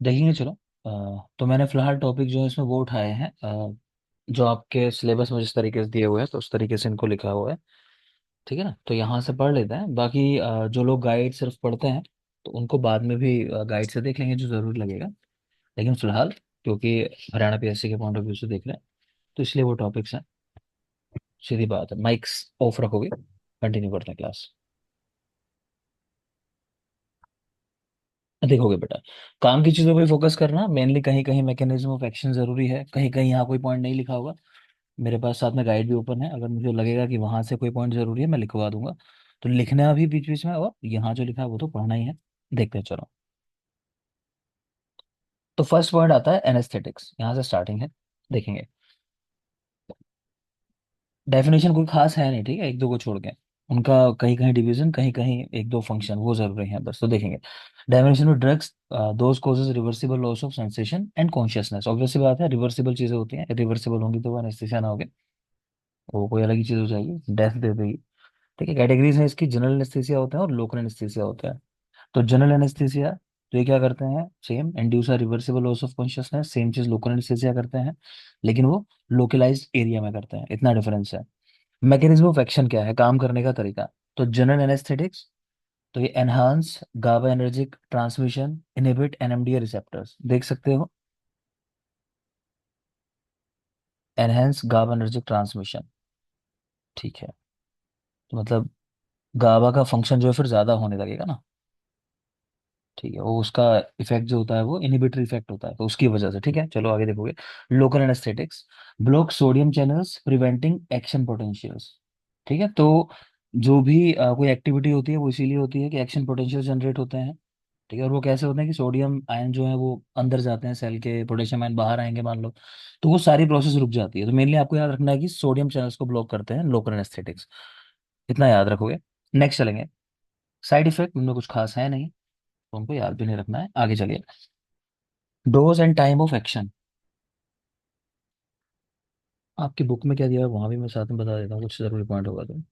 देखेंगे चलो। तो मैंने फिलहाल टॉपिक जो है इसमें वो उठाए हैं, जो आपके सिलेबस में जिस तरीके से दिए हुए हैं तो उस तरीके से इनको लिखा हुआ है। ठीक है ना, तो यहाँ से पढ़ लेते हैं। बाकी जो लोग गाइड सिर्फ पढ़ते हैं तो उनको बाद में भी गाइड से देख लेंगे जो जरूरी लगेगा। लेकिन फिलहाल क्योंकि हरियाणा पीएससी के पॉइंट ऑफ व्यू से देख रहे हैं तो इसलिए वो टॉपिक्स हैं। सीधी बात है, माइक्स ऑफ रखोगे, कंटिन्यू करते हैं क्लास। देखोगे बेटा, काम की चीजों पे फोकस करना मेनली। कहीं कहीं मैकेनिज्म ऑफ एक्शन जरूरी है, कहीं कहीं यहाँ कोई पॉइंट नहीं लिखा होगा। मेरे पास साथ में गाइड भी ओपन है, अगर मुझे लगेगा कि वहां से कोई पॉइंट जरूरी है मैं लिखवा दूंगा। तो लिखना भी बीच बीच में, और यहाँ जो लिखा है वो तो पढ़ना ही है। देखते हैं चलो। तो फर्स्ट पॉइंट आता है एनेस्थेटिक्स, यहाँ से स्टार्टिंग है। देखेंगे, डेफिनेशन कोई खास है नहीं, ठीक है, एक दो को छोड़ के। उनका कहीं कहीं डिवीजन, कहीं कहीं एक दो फंक्शन वो जरूरी है बस। तो देखेंगे, definition of drugs, those causes reversible loss of sensation and consciousness. Obviously बात है, रिवर्सिबल चीजें होती हैं, रिवर्सिबल होंगी तो वो एनेस्थीसिया ना होगी, वो कोई अलग ही चीज हो जाएगी, डेथ दे देगी। ठीक है, कैटेगरीज है इसकी, जनरल एनेस्थीसिया होता है और लोकल एनेस्थीसिया होता है। तो जनरल एनेस्थीसिया, तो ये क्या करते हैं, same induce reversible loss of consciousness, same चीज लोकल एनेस्थीसिया करते हैं, लेकिन वो लोकलाइज्ड एरिया में करते हैं, इतना डिफरेंस है। मैकेनिज्म ऑफ एक्शन क्या है, काम करने का तरीका। तो जनरल एनेस्थेटिक्स, तो ये enhance GABAergic transmission, inhibit NMDA receptors, देख सकते हो, एनहांस गाबा एनर्जिक ट्रांसमिशन। ठीक है, तो मतलब गाबा का फंक्शन जो है फिर ज्यादा होने लगेगा ना। ठीक है, वो उसका इफेक्ट जो होता है वो इनहिबिटरी इफेक्ट होता है, तो उसकी वजह से। ठीक है, चलो आगे देखोगे। Local anaesthetics, block sodium channels preventing action potentials. ठीक है, तो जो भी कोई एक्टिविटी होती है वो इसीलिए होती है कि एक्शन पोटेंशियल जनरेट होते हैं। ठीक है, और वो कैसे होते हैं कि सोडियम आयन जो है वो अंदर जाते हैं सेल के, पोटेशियम आयन बाहर आएंगे मान लो, तो वो सारी प्रोसेस रुक जाती है। तो मेनली आपको याद रखना है कि सोडियम चैनल्स को ब्लॉक करते हैं लोकल एनेस्थेटिक्स, इतना याद रखोगे। नेक्स्ट चलेंगे, साइड इफेक्ट उनमें कुछ खास है नहीं, तो उनको याद भी नहीं रखना है। आगे चलिए, dose and time of action. आपकी बुक में क्या दिया है वहां भी मैं साथ में बता देता हूँ, कुछ जरूरी पॉइंट होगा तो।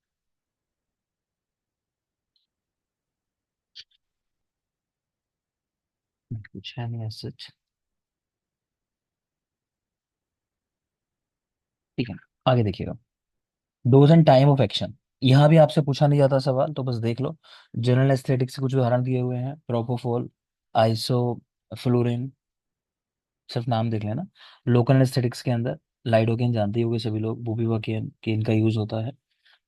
कुछ है नहीं सच। ठीक है, आगे देखिएगा, dose and time of action. यहाँ भी आपसे पूछा नहीं जाता सवाल, तो बस देख लो। जनरल एस्थेटिक्स से कुछ उदाहरण दिए हुए हैं, प्रोपोफोल, आइसो फ्लोरिन, सिर्फ नाम देख लेना। लोकल एस्थेटिक्स के अंदर लाइडोकेन जानते ही होंगे सभी लोग, बुपीवाकेन के इनका यूज होता है।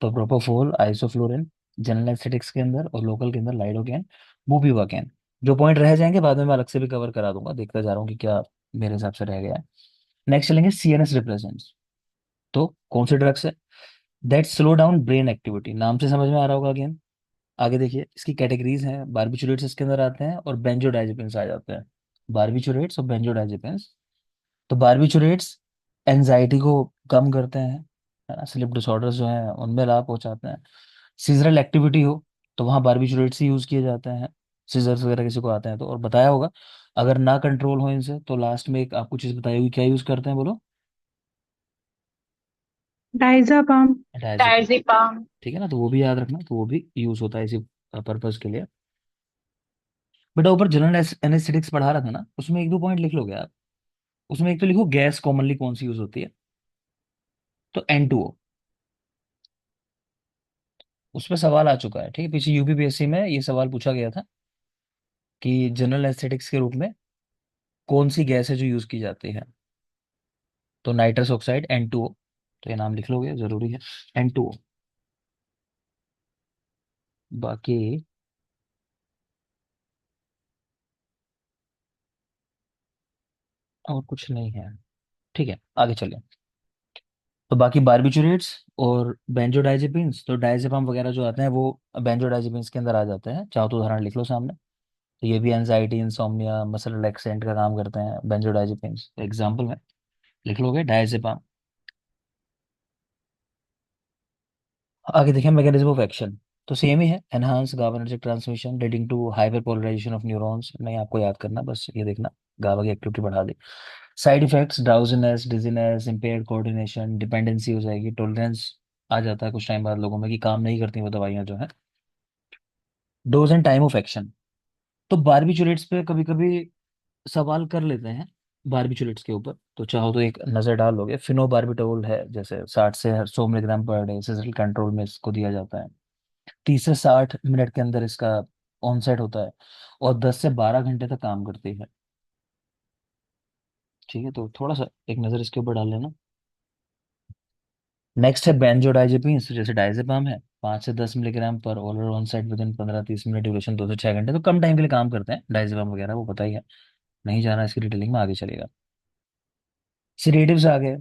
तो प्रोपोफोल, आइसोफ्लोरिन जनरल एस्थेटिक्स के अंदर, और लोकल के अंदर लाइडोकेन, बुपीवाकेन। जो पॉइंट रह जाएंगे बाद में मैं अलग से भी कवर करा दूंगा, देखता जा रहा हूँ कि क्या मेरे हिसाब से रह गया है। नेक्स्ट चलेंगे, सीएनएस रिप्रेजेंट्स। तो कौन से ड्रग्स है, that slow down brain activity, नाम से समझ में आ रहा होगा अगेन। आगे देखिए, इसकी कैटेगरीज हैं, बारबिचुरेट्स इसके अंदर आते हैं और बेंजोडाइजेपिन्स आ जाते हैं। बारबिचुरेट्स और बेंजोडाइजेपिन्स। तो बारबिचुरेट्स एंजाइटी को कम करते हैं, है ना, स्लीप डिसऑर्डर्स जो हैं उनमें लाभ पहुंचाते हैं। सीजरल एक्टिविटी हो तो वहाँ बारबिचुरेट्स ही यूज किए जाते हैं, सीजर्स वगैरह किसी को आते हैं तो। और बताया होगा, अगर ना कंट्रोल हो इनसे तो लास्ट में एक आपको चीज बताई होगी, क्या यूज करते हैं बोलो। डायज़ापाम। डायजेपम। ठीक है ना, तो वो भी याद रखना, तो वो भी यूज होता है इसी पर्पज के लिए। बेटा ऊपर जनरल एनेस्थेटिक्स पढ़ा रहा था ना, उसमें एक दो पॉइंट लिख लोगे आप। उसमें एक तो लिखो गैस कॉमनली कौन सी यूज होती है, तो N2O। उस पर सवाल आ चुका है, ठीक है, पीछे यूपीपीएससी में ये सवाल पूछा गया था कि जनरल एस्थेटिक्स के रूप में कौन सी गैस है जो यूज की जाती है। तो नाइट्रस ऑक्साइड N2O, तो ये नाम लिख लोगे, जरूरी है, N2O। बाकी और कुछ नहीं है। ठीक है, आगे चलें। तो बाकी बारबिचुरेट्स और बेंजोडाइजेपिन्स, तो डायजेपम वगैरह जो आते हैं वो बेंजोडाइजेपिन्स के अंदर आ जाते हैं, चाहो तो उदाहरण लिख लो सामने। तो ये भी एंजाइटी, इंसोम्निया, मसल रिलैक्सेंट का काम करते हैं बेंजोडाइजेपिन्स, एग्जाम्पल में लिख लोगे डायजेपम। आगे देखें, मैकेनिज्म ऑफ एक्शन, तो सेम ही है, enhance GABAergic transmission leading to hyperpolarisation of neurons, नहीं आपको याद करना, बस ये देखना, गाबा की एक्टिविटी बढ़ा दे। Side effects, drowsiness, dizziness, impaired coordination, dependency हो जाएगी, टॉलरेंस आ जाता है कुछ टाइम बाद लोगों में कि काम नहीं करती वो दवाइयाँ जो है। Dose and time of action, तो बारबिचुरेट्स पे कभी कभी सवाल कर लेते हैं बारबिचुलेट्स के ऊपर, तो चाहो तो एक नज़र डाल लोगे। फिनोबार्बिटोल है, जैसे 60 से 100 milligram per day sizzle control में इसको दिया जाता है। 30 से 60 मिनट के अंदर इसका ऑनसेट होता है, और 10 से 12 घंटे तक काम करती है। ठीक है, तो थोड़ा सा एक नज़र इसके ऊपर डाल लेना। नेक्स्ट है बेंजोडाइजेपिन, जैसे डायजेपाम है, 5 से 10 मिलीग्राम पर oral onset within 15-30 minute, duration 2 से 6 घंटे। तो कम टाइम के लिए काम करते हैं डायजेपाम वगैरह, वो पता ही है, नहीं जाना इसकी डिटेलिंग में, आगे चलेगा। सीडेटिव्स आ गए,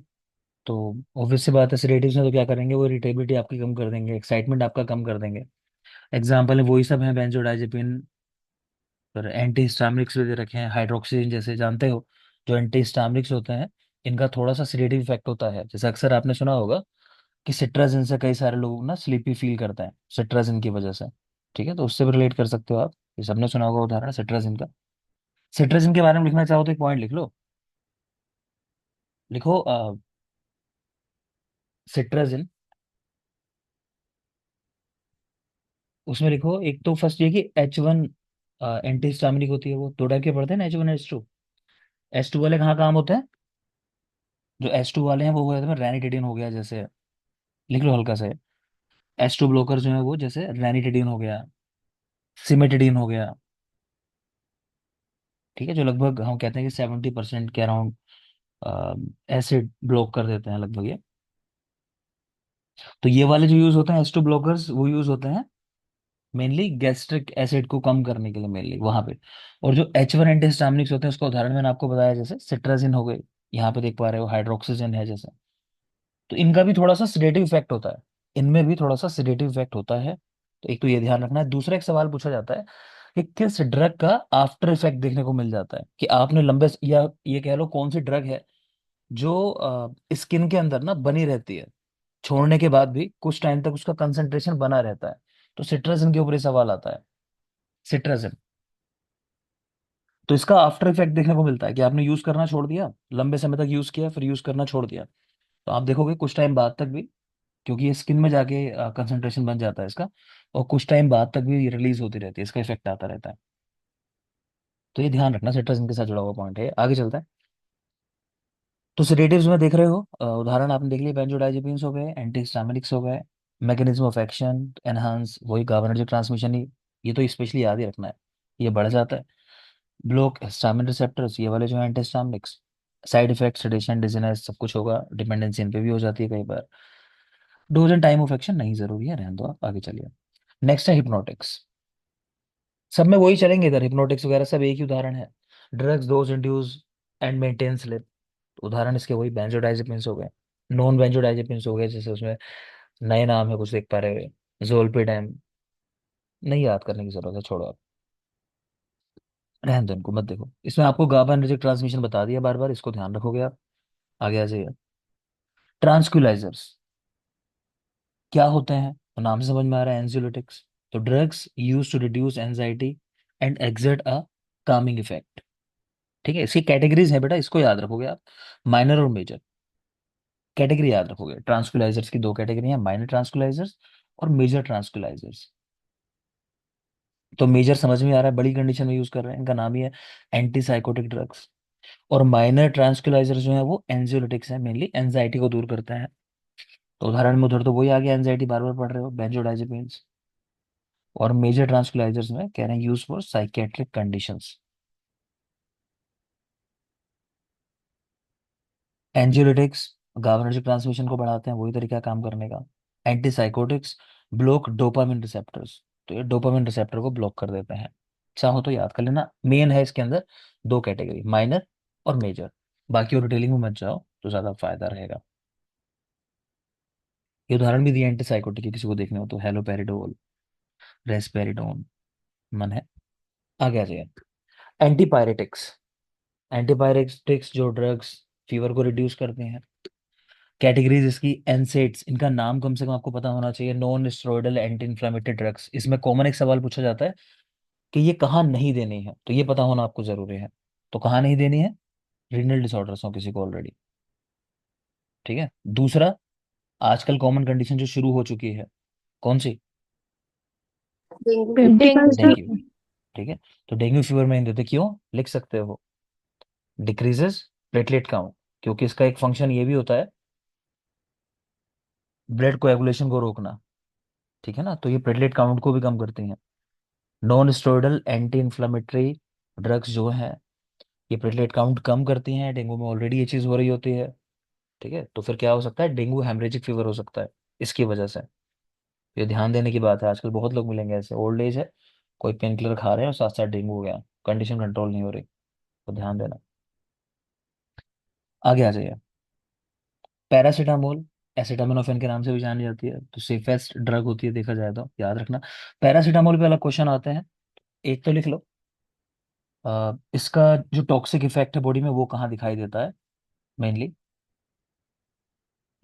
तो ऑब्वियस सी बात है, सीडेटिव्स में तो क्या करेंगे, वो इरिटेबिलिटी आपकी कम कर देंगे, एक्साइटमेंट आपका कम कर देंगे। एग्जाम्पल है वही सब है, बेंजोडाइजेपिन, फिर एंटी हिस्टामिनिक्स भी दे रखे हैं, हाइड्रोक्सीन जैसे, जानते हो जो एंटी हिस्टामिनिक्स होते हैं, इनका थोड़ा सा सीडेटिव इफेक्ट होता है। जैसे अक्सर आपने सुना होगा कि सिट्राजिन से कई सारे लोग ना स्लीपी फील करते हैं, सिट्राजिन की वजह से। ठीक है, तो उससे भी रिलेट कर सकते हो आप, ये सबने सुना होगा उदाहरण सिट्राजिन का। सिट्राजिन के बारे में लिखना चाहो तो एक पॉइंट लिख लो। लिखो सिट्राजिन, उसमें लिखो एक तो फर्स्ट ये कि H1 एंटी हिस्टामिनिक होती है, वो दो टाइप के पड़ते हैं ना, H1 H2। H2 वाले कहाँ काम होते हैं, जो H2 वाले हैं वो हो जाते हैं रैनिटिडिन हो गया जैसे, लिख लो हल्का से। H2 ब्लॉकर जो है वो जैसे रैनिटिडिन हो गया, सिमेटिडिन हो गया। ठीक है, जो लगभग हम कहते हैं कि 70% के अराउंड एसिड ब्लॉक कर देते हैं लगभग ये। तो ये वाले जो यूज होते हैं H2 ब्लॉकर्स, वो यूज होते हैं मेनली गैस्ट्रिक एसिड को कम करने के लिए, मेनली वहां पे। और जो H1 एंटीहिस्टामिनिक्स होते हैं, उसका उदाहरण मैंने आपको बताया, जैसे सिट्राजिन हो गई, यहाँ पे देख पा रहे हो हाइड्रोक्सीजन है जैसे। तो इनका भी थोड़ा सा सिडेटिव इफेक्ट होता है, इनमें भी थोड़ा सा सिडेटिव इफेक्ट होता है। तो एक तो ये ध्यान रखना है। दूसरा एक सवाल पूछा जाता है कि किस ड्रग का आफ्टर इफेक्ट देखने को मिल जाता है, कि आपने या ये कह लो कौन सी ड्रग है जो स्किन के अंदर ना बनी रहती है, छोड़ने के बाद भी कुछ टाइम तक उसका कंसंट्रेशन बना रहता है। तो सिट्राजिन के ऊपर ये सवाल आता है, सिट्राजिन। तो इसका आफ्टर इफेक्ट देखने को मिलता है कि आपने यूज करना छोड़ दिया, लंबे समय तक यूज किया, फिर यूज करना छोड़ दिया, तो आप देखोगे कुछ टाइम बाद तक भी, क्योंकि ये स्किन में जाके कंसंट्रेशन बन जाता है इसका, और कुछ टाइम बाद तक भी ये रिलीज होती रहती है, इसका इफेक्ट आता रहता है। तो ये ध्यान रखना, सिट्राजिन के साथ जुड़ा हुआ पॉइंट है। आगे चलता है। तो सेडेटिव्स में देख रहे हो, उदाहरण आपने देख लिया, बेंजोडाइजेपिन्स हो गए, एंटीहिस्टामिनिक्स हो गए। मैकेनिज्म ऑफ एक्शन, एनहांस, वही गाबार्टनर्जिक ट्रांसमिशन ही, ये तो स्पेशली याद ही रखना है, ये बढ़ जाता है। ब्लॉक हिस्टामिन रिसेप्टर्स, ये वाले जो है antihistaminics. Side effect sedation dizziness सब कुछ होगा, डिपेंडेंसी इन पे भी हो जाती है कई बार। Dose and time of action नहीं जरूरी है, रहने दो आप, आगे चलिए। नेक्स्ट है हिप्नोटिक्स। सब में वही चलेंगे इधर, हिप्नोटिक्स वगैरह सब एक ही उदाहरण है। Drugs dose induce and maintain slip, उदाहरण इसके वही बेंजोडाइजेपिन्स हो गए। नॉन बेंजोडाइजेपिन्स हो गए, जैसे उसमें नए नाम है कुछ देख पा रहे हो, जोलपेडेम। नहीं याद करने की जरूरत है, छोड़ो आप, रहने दो इनको, मत देखो। इसमें आपको गाबार्टनर्जिक ट्रांसमिशन बता दिया बार बार, इसको ध्यान रखोगे आप। आगे आ जाइए। ट्रांसक्यूलाइजर्स क्या होते हैं, तो नाम से समझ में आ रहा है, एंजियोलिटिक्स। तो drugs used to reduce anxiety and exert a calming effect. ठीक है, इसकी कैटेगरीज है बेटा, इसको याद रखोगे आप, माइनर और मेजर। कैटेगरी याद रखोगे, ट्रांसक्यूलाइजर्स की दो कैटेगरी हैं, माइनर ट्रांसक्यूलाइजर्स और मेजर ट्रांसक्यूलाइजर्स। तो मेजर समझ में आ रहा है, बड़ी कंडीशन में यूज कर रहे हैं, इनका नाम ही है एंटी साइकोटिक ड्रग्स। और माइनर ट्रांसक्यूलाइजर जो है वो एंजियोलिटिक्स है, मेनली एंजाइटी को दूर करते हैं। तो उदाहरण में उधर तो वही आ गया, एंजाइटी बार बार पढ़ रहे हो, बेंजोडाइजेपिन्स। और मेजर ट्रांसक्यूलाइजर्स में कह रहे हैं use for psychiatric conditions. Anxiolytics GABAergic transmission को बढ़ाते हैं, वही तरीका है काम करने का। Anti psychotics block dopamine receptors, तो ये डोपामिन रिसेप्टर को ब्लॉक कर देते हैं। चाहो तो याद कर लेना, मेन है इसके अंदर दो कैटेगरी, माइनर और मेजर। बाकी और डिटेलिंग में मत जाओ तो ज्यादा फायदा रहेगा। ये उदाहरण भी दिए एंटी साइकोटिक के, किसी को देखने हो तो हेलोपेरिडोल, रेस्पेरिडोन, मन है। आगे आ जाइए। एंटीपायरेटिक्स, एंटीपायरेटिक्स जो ड्रग्स फीवर को रिड्यूस करते हैं। कैटेगरीज इसकी, एनसेड्स, इनका नाम कम से कम आपको पता होना चाहिए, non steroidal anti inflammatory drugs. इसमें कॉमन एक सवाल पूछा जाता है कि ये कहाँ नहीं देनी है, तो ये पता होना आपको जरूरी है। तो कहाँ नहीं देनी है, रीनल डिसऑर्डर्स हो किसी को ऑलरेडी। ठीक है। दूसरा, आजकल कॉमन कंडीशन जो शुरू हो चुकी है, कौन सी, डेंगू फीवर। डेंगू। ठीक है, तो डेंगू फीवर में नहीं देते, क्यों, लिख सकते हो। डिक्रीजेस प्लेटलेट काउंट, क्योंकि इसका एक फंक्शन ये भी होता है ब्लड कोएगुलेशन को रोकना। ठीक है ना, तो ये प्लेटलेट काउंट को भी कम करती हैं। Non steroidal anti inflammatory drugs जो हैं, ये प्लेटलेट काउंट कम करती हैं। डेंगू में ऑलरेडी ये चीज़ हो रही होती है। ठीक है, तो फिर क्या हो सकता है, डेंगू हेमरेजिक फीवर हो सकता है इसकी वजह से। ये ध्यान देने की बात है, आजकल बहुत लोग मिलेंगे ऐसे, ओल्ड एज है, कोई पेन किलर खा रहे हैं और साथ साथ डेंगू हो गया, कंडीशन कंट्रोल नहीं हो रही, तो ध्यान देना। आगे आ जाइए। पैरासीटामोल एसिटामिनोफेन के नाम से भी जानी जाती है, तो सेफेस्ट ड्रग होती है देखा जाए तो, याद रखना। पैरासीटामोल पे अलग क्वेश्चन आते हैं, एक तो लिख लो, इसका जो टॉक्सिक इफेक्ट है बॉडी में वो कहाँ दिखाई देता है मेनली,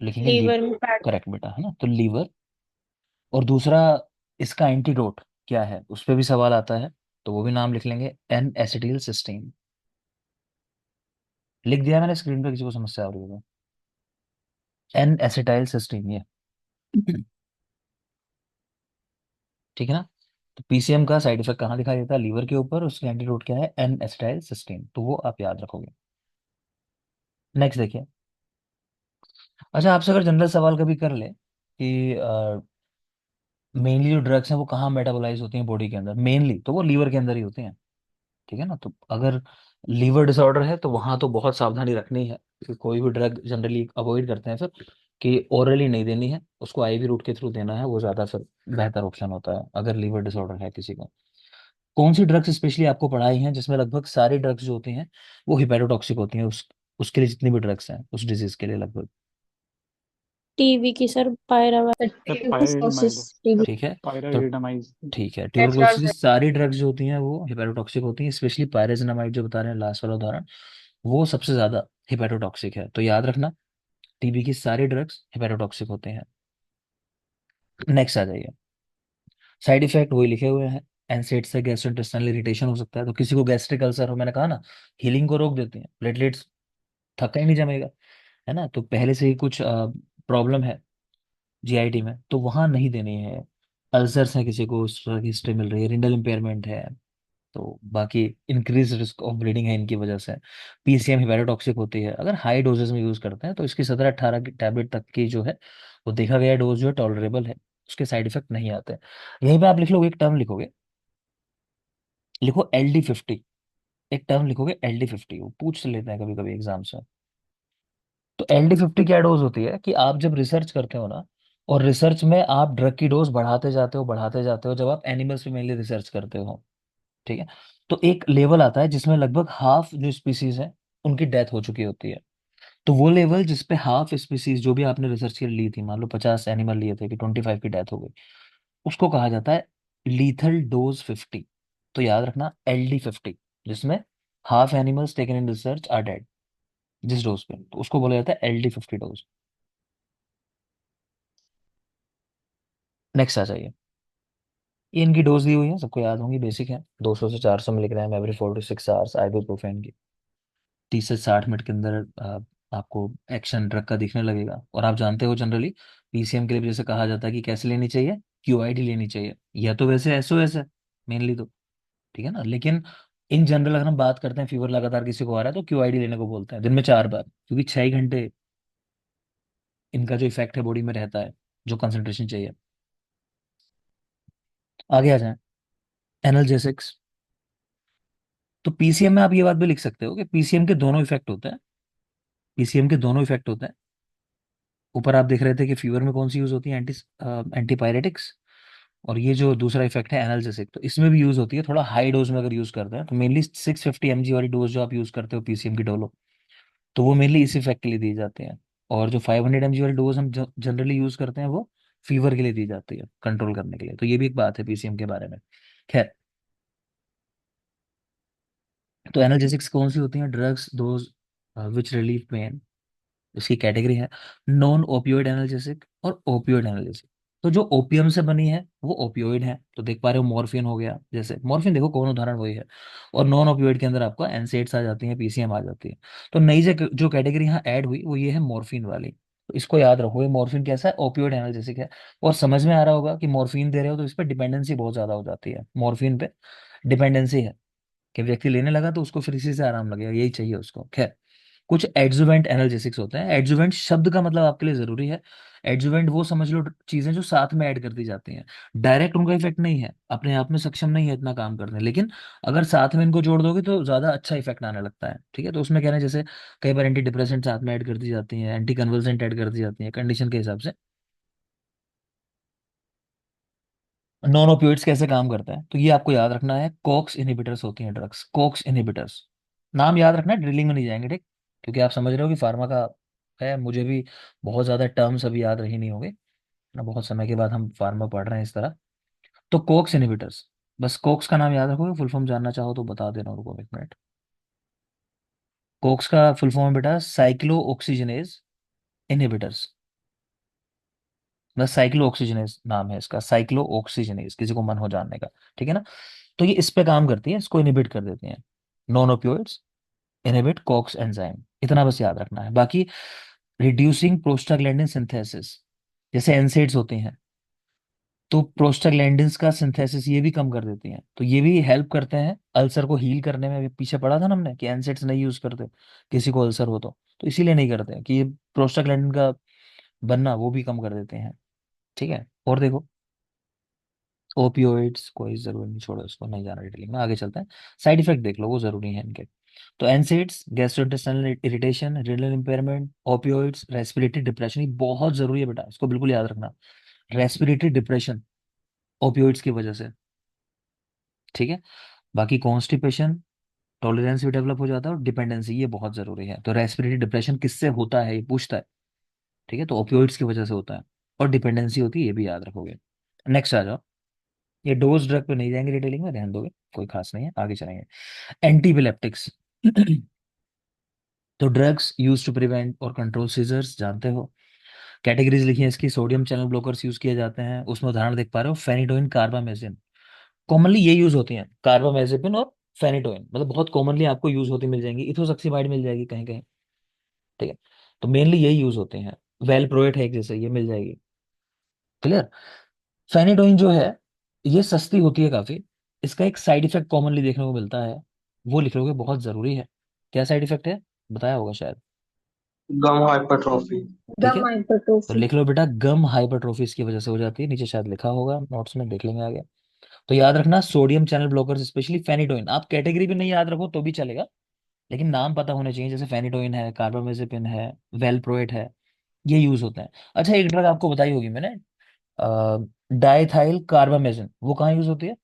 लिखेंगे लीवर। लीवर में फैट। करेक्ट बेटा, है ना, तो लीवर। और दूसरा, इसका एंटीडोट क्या है उस पर भी सवाल आता है, तो वो भी नाम लिख लेंगे, एन एसिटिल सिस्टीन। लिख दिया मैंने स्क्रीन पे, किसी को समस्या आ रही होगी। एन एसिटाइल सिस्टीन ये। ठीक है ना, तो पीसीएम का साइड इफेक्ट कहाँ दिखाई देता है, लीवर के ऊपर, उसका एंटीडोट क्या है, एन एसिटाइल सिस्टीन, तो वो आप याद रखोगे। नेक्स्ट देखिए। अच्छा, आपसे अगर जनरल सवाल कभी कर ले कि मेनली जो ड्रग्स हैं वो कहाँ मेटाबोलाइज होती हैं बॉडी के अंदर, मेनली तो वो लीवर के अंदर ही होती हैं। ठीक है ना, तो अगर लीवर डिसऑर्डर है तो वहां तो बहुत सावधानी रखनी है कि कोई भी ड्रग जनरली अवॉइड करते हैं फिर, कि ओरली नहीं देनी है उसको, आईवी रूट के थ्रू देना है, वो ज्यादा फिर बेहतर ऑप्शन होता है अगर लीवर डिसऑर्डर है किसी को। कौन सी ड्रग्स स्पेशली आपको पढ़ाई हैं जिसमें लगभग सारी ड्रग्स जो होती हैं वो हिपैटोटॉक्सिक होती हैं, उसके लिए जितनी भी ड्रग्स हैं उस डिजीज के लिए लगभग। टीबी की सर सर ट्यूबरकुलोसिस पायरिडमाइड। सर ठीक है, तो पायरिडमाइड। ठीक है, ट्यूबरकुलोसिस की सारी ड्रग्स जो होती हैं वो हिपैटोटॉक्सिक होती हैं, स्पेशली पायरेजिनामाइड जो बता रहे हैं लास्ट वाला उदाहरण, वो सबसे ज्यादा हिपैटोटॉक्सिक है, तो याद रखना टीबी की सारी ड्रग्स हिपैटोटॉक्सिक होते हैं। नेक्स्ट आ जाइए। साइड इफेक्ट वही लिखे हुए हैं, एनसेड से गैस्ट्रोइंटेस्टाइनल इरिटेशन हो सकता है, तो किसी को गैस्ट्रिक अल्सर हो, मैंने कहा ना, हीलिंग को रोक देती हैं, प्लेटलेट्स थक्का ही नहीं जमेगा, है ना, तो पहले से ही कुछ प्रॉब्लम है जीआईटी में तो वहां नहीं देनी है। अल्सर्स है किसी को, उस तरह की हिस्ट्री मिल रही है, रिनल इम्पेयरमेंट है, तो बाकी इंक्रीज रिस्क ऑफ ब्लीडिंग है इनकी वजह से। पीसीएम हिपैटोटॉक्सिक होती है, अगर हाई डोजेस में यूज करते हैं तो इसकी 17-18 की टैबलेट तक की जो है वो देखा गया डोज जो है टॉलरेबल है, उसके साइड इफेक्ट नहीं आते। यहीं पे आप लिख लो, एक टर्म लिखोगे, लिखो LD50, एक टर्म लिखोगे LD50, वो पूछ लेते हैं कभी कभी एग्जाम से। तो LD50 क्या डोज होती है कि आप जब रिसर्च करते हो ना, और रिसर्च में आप ड्रग की डोज बढ़ाते जाते हो बढ़ाते जाते हो, जब आप एनिमल्स पे मेनली रिसर्च करते हो, ठीक है, तो एक लेवल आता है जिसमें लगभग हाफ जो स्पीसीज है उनकी डेथ हो चुकी होती है। तो वो लेवल जिसपे हाफ स्पीसीज जो भी आपने रिसर्च के लिए ली थी, मान लो 50 एनिमल लिए थे कि 25 की डेथ हो गई, उसको कहा जाता है लीथल डोज 50। तो याद रखना LD50, जिसमें half animals taken in research are dead, जिस डोज पे, तो उसको बोला जाता है LD50 डोज। नेक्स्ट आ जाइए। ये इनकी डोज दी हुई है, सबको याद होंगी, बेसिक है, 200 से 400 milligram every 4 to 6 hours ibuprofen की। 30 से 60 मिनट के अंदर आपको एक्शन ड्रग का दिखने लगेगा। और आप जानते हो जनरली पीसीएम के लिए भी जैसे कहा जाता है कि कैसे लेनी चाहिए, क्यूआईडी लेनी चाहिए, या तो वैसे एसओएस है मेनली तो, ठीक है ना, लेकिन इन जनरल अगर हम बात करते हैं फीवर लगातार किसी को आ रहा है तो क्यूआईडी लेने को बोलते हैं दिन में 4 बार, क्योंकि 6 घंटे इनका जो इफेक्ट है बॉडी में रहता है, जो कंसंट्रेशन चाहिए। आगे आ जाए, एनाल्जेसिक्स। तो पीसीएम में आप ये बात भी लिख सकते हो कि पीसीएम के दोनों इफेक्ट होते हैं, पीसीएम के दोनों इफेक्ट होते हैं। ऊपर आप देख रहे थे कि फीवर में कौन सी यूज होती है, एंटीपायरेटिक्स, और ये जो दूसरा इफेक्ट है एनाल्जेसिक, तो इसमें भी यूज होती है थोड़ा हाई डोज में अगर यूज करते हैं, तो मेनली 650 mg वाली डोज जो आप यूज करते हो पीसीएम की डोलो, तो वो मेनली इस इफेक्ट के लिए दी जाती है। और जो 500 mg वाली डोज हम जनरली यूज करते हैं वो फीवर के लिए दी जाती है, कंट्रोल करने के लिए, तो ये भी एक बात है पीसीएम के बारे में। खैर, तो एनाल्जेसिक्स कौन सी होती हैं, drugs those which relieve pain, इसकी कैटेगरी है नॉन ओपियोइड एनाल्जेसिक और ओपियोइड एनाल्जेसिक। तो जो ओपियम से बनी है वो ओपियोइड है, तो देख पा रहे हो मॉर्फिन हो गया, जैसे मॉर्फिन देखो कौन उदाहरण वही है। और नॉन ओपियोइड के अंदर आपका एनसेड्स आ जाती हैं, पीसीएम आ जाती है। तो नई जो कैटेगरी यहाँ ऐड हुई वो ये है मॉर्फिन वाली, तो इसको याद रखो, ये मॉर्फिन कैसा है, ओपियोइड एनाल्जेसिक है। और समझ में आ रहा होगा कि मॉर्फिन दे रहे हो तो इस पर डिपेंडेंसी बहुत ज्यादा हो जाती है, मॉर्फिन पे डिपेंडेंसी है, कि व्यक्ति लेने लगा तो उसको फिर इसी से आराम लगेगा, यही चाहिए उसको। खैर, कुछ एडजुवेंट एनाल्जेसिक्स होते हैं। एडजुवेंट शब्द का मतलब आपके लिए जरूरी है। एडजुवेंट वो समझ लो चीजें जो साथ में ऐड कर दी जाती हैं। डायरेक्ट उनका इफेक्ट नहीं है, अपने आप में सक्षम नहीं है इतना काम करने, लेकिन अगर साथ में इनको जोड़ दोगे तो ज्यादा अच्छा इफेक्ट आने लगता है। ठीक है, तो उसमें कह रहे हैं जैसे कई बार एंटी डिप्रेसेंट साथ में ऐड कर दी जाती हैं, एंटी कन्वल्सेंट ऐड कर दी जाती हैं कंडीशन के हिसाब से। नॉन ओपियोइड्स कैसे काम करता है, तो ये आपको याद रखना है। कॉक्स इनहिबिटर्स होती हैं ड्रग्स, कॉक्स इनहिबिटर्स। नाम याद रखना है, ड्रिलिंग में नहीं जाएंगे, ठीक? क्योंकि आप समझ रहे हो कि फार्मा का है, मुझे भी बहुत ज्यादा टर्म्स अभी याद रही नहीं होंगे ना, बहुत समय के बाद हम फार्मा पढ़ रहे हैं इस तरह। तो कोक्स इनहिबिटर्स, बस कोक्स का नाम याद रखोगे, फुल फॉर्म जानना चाहो तो बता देना, रुको 1 मिनट। कोक्स का फुल फॉर्म है बेटा साइक्लो ऑक्सीजनेज इनहिबिटर्स। बस साइक्लो ऑक्सीजनेज नाम है इसका, साइक्लो ऑक्सीजनेज, किसी को मन हो जानने का। ठीक है ना? तो ये इस पे काम करती है, इसको इनहिबिट कर देती हैं। Non opioids inhibit COX enzyme, इतना बस याद रखना है। बाकी रिड्यूसिंग प्रोस्टाग्लैंडिन सिंथेसिस, जैसे एनसेड्स होती हैं, तो प्रोस्टाग्लैंडिन्स का सिंथेसिस ये भी कम कर देती हैं, तो ये भी हेल्प करते हैं अल्सर को हील करने में। अभी पीछे पढ़ा था ना हमने कि एनसेड्स नहीं यूज करते किसी को अल्सर हो तो इसीलिए नहीं करते कि ये प्रोस्टाग्लैंडिन का बनना वो भी कम कर देते हैं। ठीक है, और देखो ओपियोइड्स कोई जरूरी नहीं, छोड़ो इसको, नहीं जाना डिटेलिंग में, आगे चलते हैं। साइड इफेक्ट देख लो, वो जरूरी है इनके। तो NSAIDs gastrointestinal irritation, renal impairment, opioids respiratory depression, ये बहुत जरूरी है बेटा, इसको बिल्कुल याद रखना। रेस्पिरेटरी डिप्रेशन ओपियोइड्स की वजह से। ठीक है, बाकी कॉन्स्टिपेशन, टॉलरेंस भी डेवलप हो जाता है, और डिपेंडेंसी, ये बहुत जरूरी है। तो रेस्पिरेटरी डिप्रेशन किससे होता है ये पूछता है। ठीक है, तो ओपियोइड्स की वजह से होता है, और डिपेंडेंसी होती है, ये भी याद रखोगे। नेक्स्ट आ जाओ। ये डोज ड्रग पे नहीं जाएंगे डिटेलिंग में, ध्यान दोगे, कोई खास नहीं है, आगे चलेंगे। एंटीपिलेप्टिक्स तो ड्रग्स यूज टू प्रिवेंट और कंट्रोल सीजर्स, जानते हो। कैटेगरीज लिखी है इसकी, सोडियम चैनल ब्लॉकर्स यूज किए जाते हैं, उसमें उदाहरण देख पा रहे हो फेनिटोइन, कार्बामेजिन। कॉमनली ये यूज होती हैं, कार्बामेजिपिन और फेनिटोइन, मतलब बहुत कॉमनली आपको यूज होती मिल जाएंगी। इथोसक्सीमाइड मिल जाएगी कहीं कहीं। ठीक है, तो मेनली यही यूज होते हैं। वेलप्रोएट है एक जैसे, ये मिल जाएगी। क्लियर? फेनिटोइन जो है ये सस्ती होती है काफी। इसका एक साइड इफेक्ट कॉमनली देखने को मिलता है, वो लिख लोगे, बहुत जरूरी है। क्या साइड इफेक्ट है, बताया होगा शायद। गम हाइपरट्रॉफी। ठीक है, गम तो हाइपरट्रोफी। लिख लो बेटा, गम हाइपरट्रोफी इसकी वजह से हो जाती है, नीचे शायद लिखा होगा नोट्स में, देख लेंगे आगे। तो याद रखना sodium channel blockers, specially phenytoin. आप कैटेगरी भी नहीं याद रखो तो भी चलेगा, लेकिन नाम पता होने चाहिए, जैसे फेनिटोइन है, कार्बामेजेपिन है, वेलप्रोएट है, ये यूज होते हैं। अच्छा, एक ड्रग आपको बताई होगी मैंने, डाइथाइल कार्बामेजिन, वो कहाँ यूज होती है?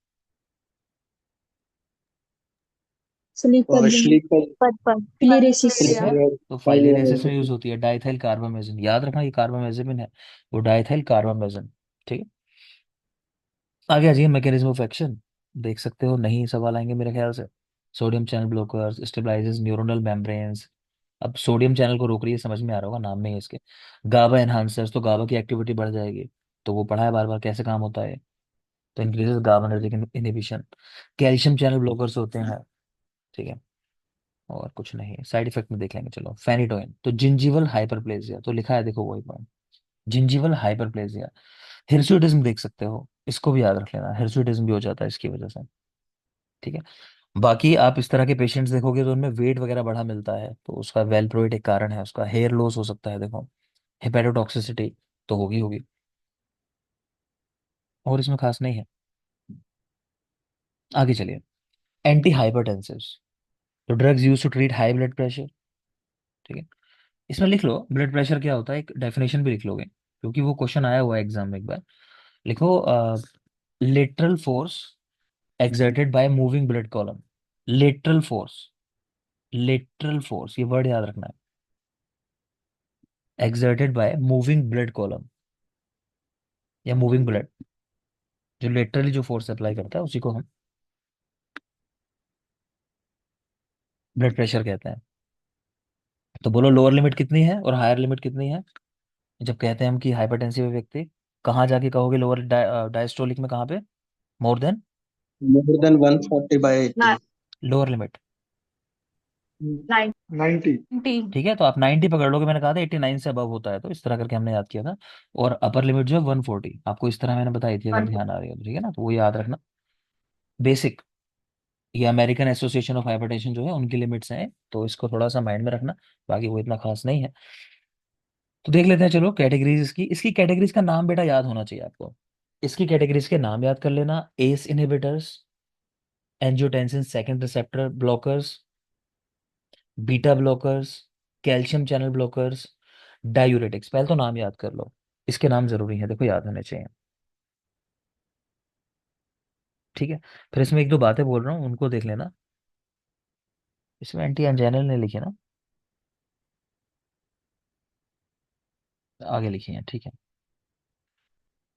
स्लीप कर देंगे। स्लीप पर पर फिलिरेसिस। ठीक है, फाइलियर तो फाइलिनेसिस में फाइलियर यूज होती है डाइथाइल कार्बामेजिन, याद रखना ये कार्बामेजिन है, वो डाइथाइल कार्बामेजिन। ठीक है, आगे आ जाइए। मैकेनिज्म ऑफ एक्शन देख सकते हो, नहीं सवाल आएंगे मेरे ख्याल से। Sodium channel blockers stabilises neuronal membranes. अब सोडियम चैनल को रोक रही है, समझ में आ रहा होगा, नाम में ही है इसके। गाबा एनहांसर्स, तो गाबा की एक्टिविटी बढ़ जाएगी, तो वो पढ़ा है बार बार कैसे काम होता है। तो increases GABAergic inhibition. Calcium channel blockers होते हैं। ठीक है, और कुछ नहीं, साइड इफेक्ट में देख लेंगे। चलो, फेनिटोइन तो जिंजीवल हाइपरप्लेजिया, तो लिखा है देखो वही पॉइंट, जिंजीवल हाइपरप्लेजिया। हिरसुटिज्म देख सकते हो, इसको भी याद रख लेना, हिरसुटिज्म भी हो जाता है इसकी वजह से। ठीक है, बाकी आप इस तरह के पेशेंट्स देखोगे तो उनमें वेट वगैरह बढ़ा मिलता है, तो उसका वेलप्रोइट एक कारण है, उसका हेयर लॉस हो सकता है देखो, हेपेटोटॉक्सिसिटी तो होगी होगी, और इसमें खास नहीं है। आगे चलिए। एंटी हाइपरटेंसिव्स, तो drugs used to treat high blood pressure. ठीक है, इसमें लिख लो ब्लड प्रेशर क्या होता है, एक डेफिनेशन भी लिख लोगे, क्योंकि वो क्वेश्चन आया हुआ है एग्जाम में एक बार। लिखो lateral force exerted by moving blood column। Lateral force, lateral force ये वर्ड याद रखना है, exerted by moving blood column या मूविंग ब्लड, जो लेटरली जो फोर्स अप्लाई करता है उसी को हम ब्लड प्रेशर कहते हैं। तो बोलो लोअर लिमिट कितनी है और हायर लिमिट कितनी है, जब कहते हैं हम कि हाइपरटेंसिव व्यक्ति, कहाँ जाके कहोगे लोअर डायस्टोलिक में, कहाँ पे, more than more than 140/80। Lower limit. 90। ठीक है, तो आप 90 पकड़ लोगे, मैंने कहा था 89 से अबव होता है, तो इस तरह करके हमने याद किया था। और अपर लिमिट जो है 140, आपको इस तरह मैंने बताई थी, अगर ध्यान आ रही हो तो। ठीक है ना, तो वो याद रखना, बेसिक। ये अमेरिकन एसोसिएशन ऑफ हाइपरटेंशन जो है उनकी लिमिट्स हैं, तो इसको थोड़ा सा माइंड में रखना, बाकी वो इतना खास नहीं है। तो देख लेते हैं, चलो कैटेगरीज इसकी कैटेगरीज का नाम बेटा याद होना चाहिए आपको। इसकी कैटेगरीज के नाम याद कर लेना: S inhibitors, angiotensin second receptor blockers, beta blockers, calcium channel blockers, diuretics. पहले तो नाम याद कर लो, इसके नाम जरूरी है, देखो याद होने चाहिए। ठीक है, फिर इसमें एक दो बातें बोल रहा हूँ उनको देख लेना। इसमें एंटी एंजाइनल ने लिखे ना, आगे लिखी है, ठीक है।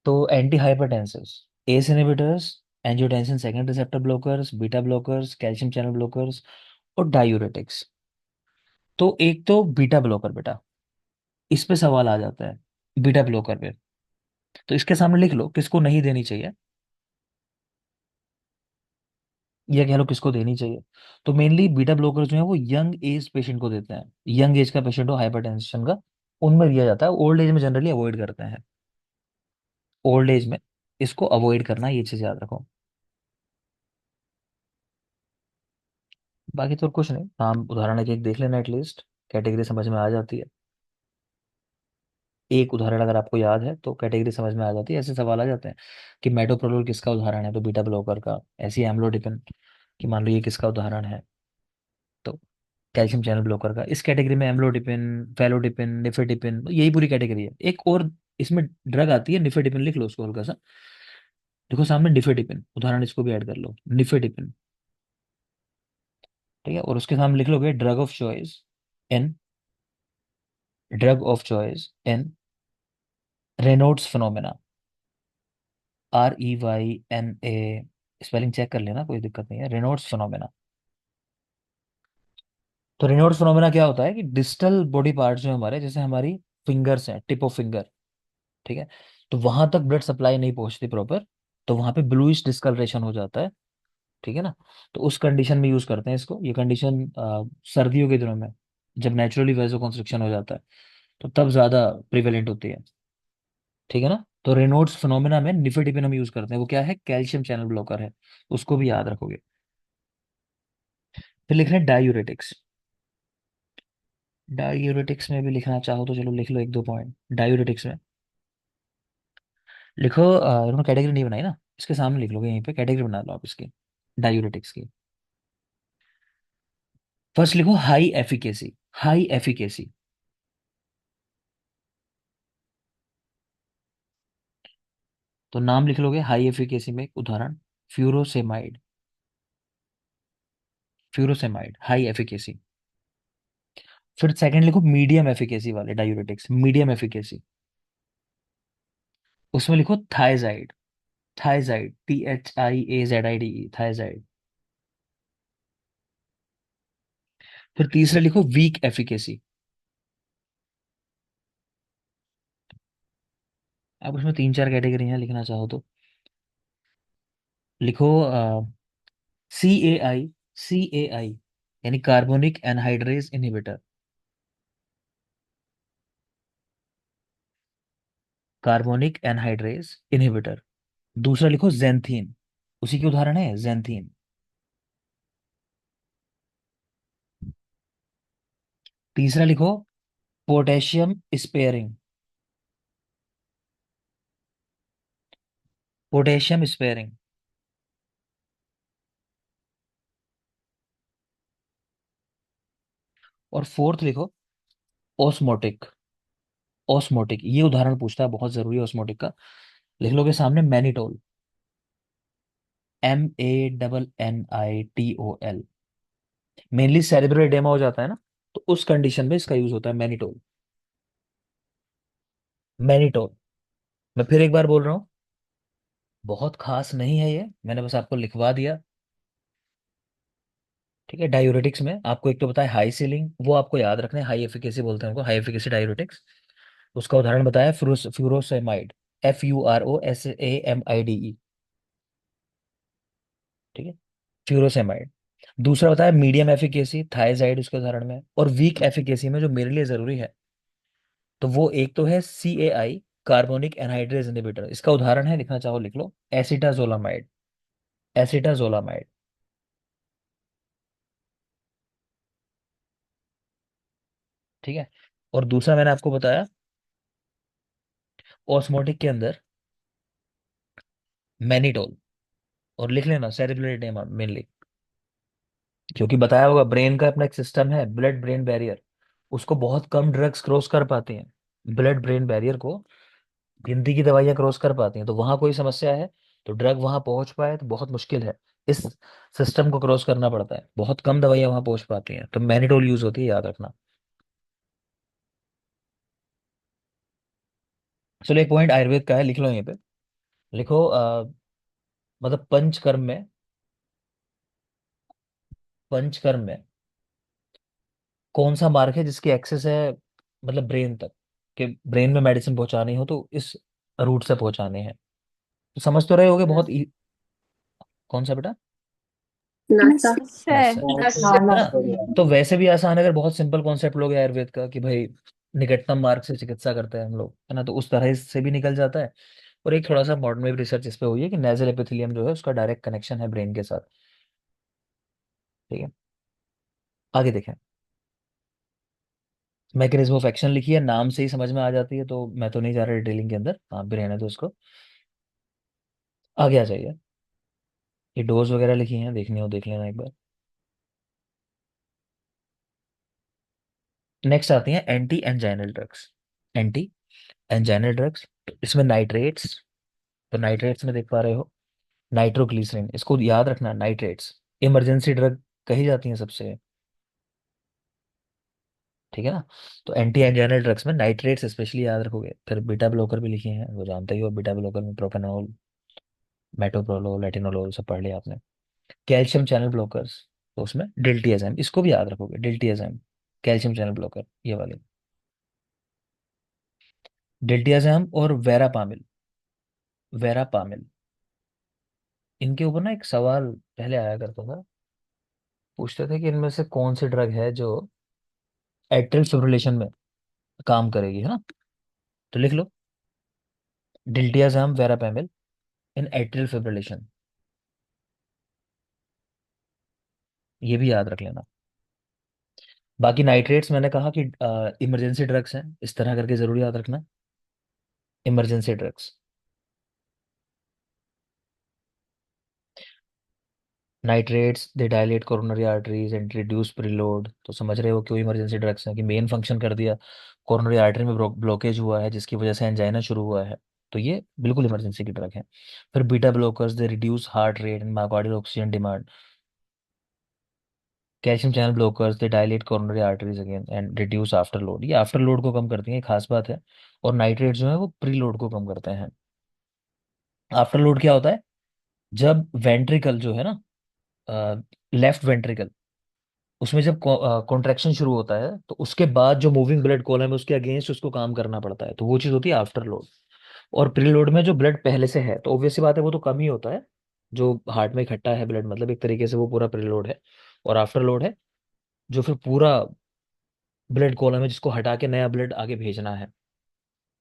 तो anti hypertensives: ACE inhibitors, angiotensin second receptor blockers, beta blockers, calcium channel blockers और डायूरेटिक्स। तो एक तो बीटा ब्लॉकर बेटा, इस पे सवाल आ जाता है, बीटा ब्लॉकर पे। तो इसके सामने लिख लो किसको नहीं देनी चाहिए, या कह लो किसको देनी चाहिए। तो मेनली बीटा ब्लॉकर जो है वो यंग एज पेशेंट को देते हैं, यंग एज का पेशेंट हो हाइपरटेंशन का, उनमें दिया जाता है। ओल्ड एज में जनरली अवॉइड करते हैं, ओल्ड एज में इसको अवॉइड करना, ये चीज याद रखो। बाकी तो कुछ नहीं, नाम उदाहरण एक एक देख लेना एटलीस्ट, कैटेगरी समझ में आ जाती है। एक उदाहरण अगर आपको याद है तो कैटेगरी समझ में आ जाती है। ऐसे सवाल आ जाते हैं कि मेटोप्रोलोल किसका उदाहरण है, तो बीटा ब्लॉकर का। ऐसी एम्लोडिपिन कि मान लो ये किसका उदाहरण है, तो कैल्शियम चैनल ब्लॉकर का। इस कैटेगरी में एम्लोडिपिन, फेलोडिपिन, निफेडिपिन, यही पूरी कैटेगरी है। एक और इसमें ड्रग आती है निफेडिपिन, लिख लो उसको हल्का सा। देखो सामने निफेडिपिन उदाहरण, इसको भी ऐड कर लो, निफेडिपिन। ठीक है, और उसके सामने लिख लोगे drug of choice in, drug of choice in Reynolds phenomena, REYNA। Spelling check कर लेना, कोई दिक्कत नहीं है, रेनॉल्ड्स फिनोमेना। तो रेनॉल्ड्स फिनोमेना क्या होता है कि डिस्टल बॉडी पार्ट जो हमारे, जैसे हमारी फिंगर्स हैं, टिप ऑफ फिंगर, ठीक है, तो वहां तक ब्लड सप्लाई नहीं पहुंचती प्रॉपर, तो वहां पे ब्लूइश डिस्कलरेशन हो जाता है। ठीक है ना, तो उस कंडीशन में यूज करते हैं इसको। ये कंडीशन सर्दियों के दिनों में जब नेचुरली वेजो कंस्ट्रक्शन हो जाता है, तो तब ज्यादा प्रिवेलेंट होती है। ठीक है ना, तो रेनॉल्ड्स फिनोमेना में निफेडिपिन हम यूज करते हैं, वो क्या है, कैल्शियम चैनल ब्लॉकर है, उसको भी याद रखोगे। फिर लिख रहे हैं डायूरेटिक्स। डायूरेटिक्स में भी लिखना चाहो तो चलो लिख लो एक दो पॉइंट डायूरेटिक्स में। लिखो, इन्होंने कैटेगरी नहीं बनाई ना, इसके सामने लिख लोगे, यहीं पे कैटेगरी बना लो आप इसकी, डायूरेटिक्स की। फर्स्ट लिखो हाई एफिकेसी, हाई एफिकेसी। तो नाम लिख लोगे हाई एफिकेसी में एक उदाहरण, फ्यूरोसेमाइड, फ्यूरोसेमाइड हाई एफिकेसी। फिर सेकंड लिखो मीडियम एफिकेसी वाले डायूरेटिक्स, मीडियम एफिकेसी। उसमें लिखो थायजाइड, थायजाइड, THIAZIDE, थायजाइड। फिर तीसरा लिखो वीक एफिकेसी। अब उसमें तीन चार कैटेगरी हैं, लिखना चाहो तो लिखो, CAI, CAI यानी carbonic anhydrase inhibitor, carbonic anhydrase inhibitor. दूसरा लिखो जेंथीन, उसी के उदाहरण है जेंथीन। तीसरा लिखो पोटेशियम स्पेयरिंग, पोटेशियम स्पेयरिंग। और फोर्थ लिखो ओस्मोटिक, ओस्मोटिक ये उदाहरण पूछता है, बहुत जरूरी है ओस्मोटिक का। लिख लोगे सामने mannitol, MANNITOL। Mainly cerebral oedema हो जाता है ना, तो उस कंडीशन में इसका यूज होता है मैनिटोल, मैनिटोल। मैं फिर एक बार बोल रहा हूँ, बहुत खास नहीं है ये, मैंने बस आपको लिखवा दिया। ठीक है, डायूरेटिक्स में आपको एक तो बताया हाई सीलिंग, वो आपको याद रखना है, हाई एफिकेसी बोलते हैं उनको, हाई एफिकेसी डायूरेटिक्स। उसका उदाहरण बताया फ्यूरोसेमाइड, FUROSAMIDE। ठीक है, फ्यूरोसेमाइड। दूसरा बताया मीडियम एफिकेसी, थायजाइड उसके उदाहरण में। और वीक एफिकेसी में जो मेरे लिए जरूरी है, तो वो एक तो है CAI, कार्बोनिक एनहाइड्रेज इनहिबिटर। इसका उदाहरण है, लिखना चाहो लिख लो, एसिटाजोलामाइड, एसिटाजोलामाइड। ठीक है। और दूसरा मैंने आपको बताया ऑस्मोटिक के अंदर मैनिटोल। और लिख लेना सेरिब्रल एडेमा मेनली, क्योंकि बताया होगा ब्रेन का अपना एक सिस्टम है ब्लड ब्रेन बैरियर, उसको बहुत कम ड्रग्स क्रॉस कर पाती हैं। ब्लड ब्रेन बैरियर को गिनती की दवाइयां क्रॉस कर पाती हैं, तो वहां कोई समस्या है तो ड्रग वहां पहुंच पाए तो बहुत मुश्किल है। इस सिस्टम को क्रॉस करना पड़ता है, बहुत कम दवाइयां वहां पहुंच पाती हैं, तो मैनिटोल यूज होती है, याद रखना। चलो एक पॉइंट आयुर्वेद का है, लिख लो यहीं पे। लिखो मतलब पंचकर्म में, पंचकर्म में कौन सा मार्ग है जिसकी एक्सेस है मतलब ब्रेन तक, कि ब्रेन में मेडिसिन पहुंचानी हो तो इस रूट से पहुंचाने हैं। तो समझ तो रहे होगे बहुत कौन सा बेटा? नासा। नस है हाँ है ना? नासा। तो वैसे भी आसान है, अगर बहुत सिंपल कॉन्सेप्ट लोगे आयुर्वेद का कि भाई निकटतम मार्ग से चिकित्सा करते हैं हम लोग, है ना, तो उस तरह से भी निकल जाता है। और एक थोड़ा सा मॉडर्न में भी रिसर्च इस पे हुई है कि नेजल एपिथेलियम जो है उसका डायरेक्ट कनेक्शन है ब्रेन के साथ। ठीक है, आगे देखें। मैकेनिज्म ऑफ एक्शन लिखी है, नाम से ही समझ में आ जाती है, तो मैं तो नहीं जा रहा डिटेलिंग के अंदर, आप भी रहने दो उसको। आगे आ जाइए। ये डोज वगैरह लिखी हैं, देखनी हो देख लेना एक बार। नेक्स्ट आती हैं anti anginal drugs. Anti anginal drugs, तो इसमें नाइट्रेट्स, तो नाइट्रेट्स में देख पा रहे हो नाइट्रोग्लिसरीन, इसको याद रखना, नाइट्रेट्स इमरजेंसी ड्रग कही जाती हैं सबसे। ठीक है ना? तो एंटी एंजाइनल ड्रग्स में नाइट्रेट्स स्पेशली याद रखोगे। फिर बीटा ब्लॉकर भी लिखे हैं, वो जानते ही हो, बीटा ब्लॉकर में प्रोपेनॉल, मेटोप्रोलोल, एटिनोलोल सब पढ़ लिया आपने। कैल्शियम चैनल ब्लॉकर्स, तो उसमें डिल्टियाज़ैम, इसको भी याद रखोगे, डिल्टियाज़ैम कैल्शियम चैनल ब्लॉकर ये वाले। डिल्टियाज़ैम और वेरापामिल, वेरापामिल, इनके ऊपर ना एक सवाल पहले आया करता था, पूछते थे कि इनमें से कौन सी ड्रग है जो एट्रियल फिब्रिलेशन में काम करेगी, है ना? तो लिख लो डिल्टियाज़ैम वेरापामिल इन एट्रियल फिब्रिलेशन, ये भी याद रख लेना। बाकी नाइट्रेट्स मैंने कहा कि इमरजेंसी ड्रग्स हैं, इस तरह करके जरूर याद रखना, emergency drugs. Nitrates they dilate coronary arteries and reduce preload, तो समझ रहे हो क्यों इमरजेंसी ड्रग्स हैं, कि मेन फंक्शन कर दिया, कोरोनरी आर्टरी में ब्लॉकेज हुआ है जिसकी वजह से एंजाइना शुरू हुआ है, तो ये बिल्कुल इमरजेंसी की ड्रग है। फिर beta blockers they reduce heart rate and myocardial oxygen demand. Calcium channel blockers they dilate coronary arteries again and reduce after load, ये आफ्टर लोड को कम करती हैं, ये खास बात है। और नाइट्रेट जो है वो प्री लोड को कम करते हैं। आफ्टर लोड क्या होता है? जब वेंट्रिकल जो है ना, लेफ्ट वेंट्रिकल, उसमें जब कॉन्ट्रैक्शन शुरू होता है तो उसके बाद जो मूविंग ब्लड कॉलम है उसके अगेंस्ट उसको काम करना पड़ता है, तो वो चीज़ होती है आफ्टर लोड। और प्री लोड में जो ब्लड पहले से है तो ऑब्वियस सी बात है वो तो कम ही होता है, जो हार्ट में इकट्ठा है ब्लड, मतलब एक तरीके से वो पूरा प्री लोड है। और आफ्टर लोड है जो फिर पूरा ब्लड कॉलम है जिसको हटा के नया ब्लड आगे भेजना है।